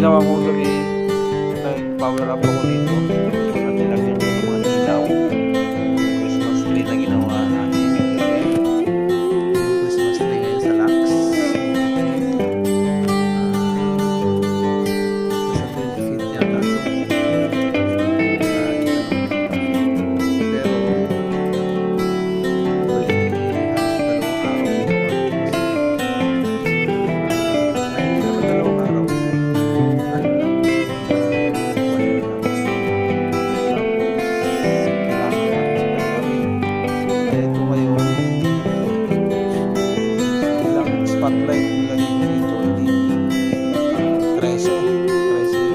ginawa ko lagi, nag-power up ako dito at nilagyan ko ng mga ilaw. Christmas tree na ginawa natin. Yung Christmas tree ngayon sa Lux. Sa 20 feet yata ito. Pero bali halos dalawang araw ginawa. Ay, spotlight nilagay ko dito LED 13 yung ginawa ko dito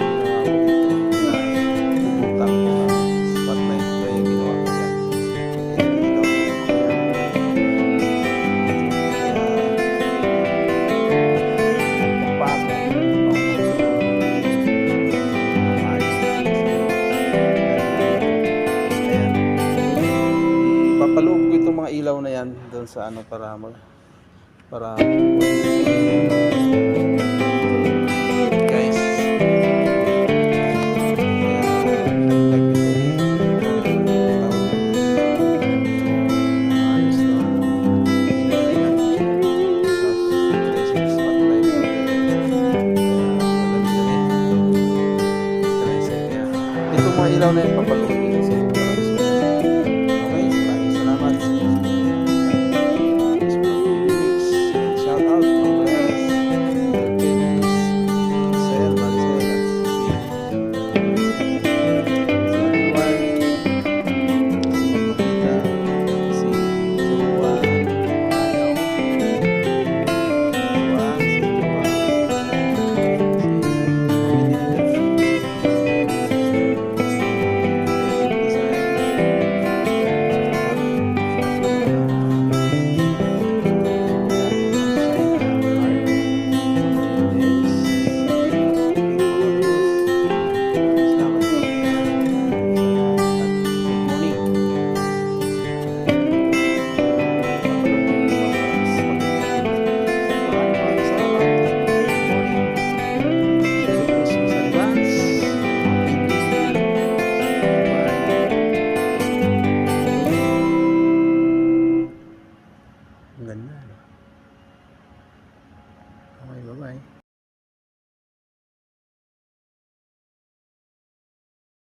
na butang ko na spotlight kaya ginawa ko yan ilaw kaya pasok papaloob ko itong mga ilaw na yan doon sa ano para guys itong mga ilaw na yan papaloob dito sa okay, maraming salamat. Shout out Ang ganda. Okay, bye-bye.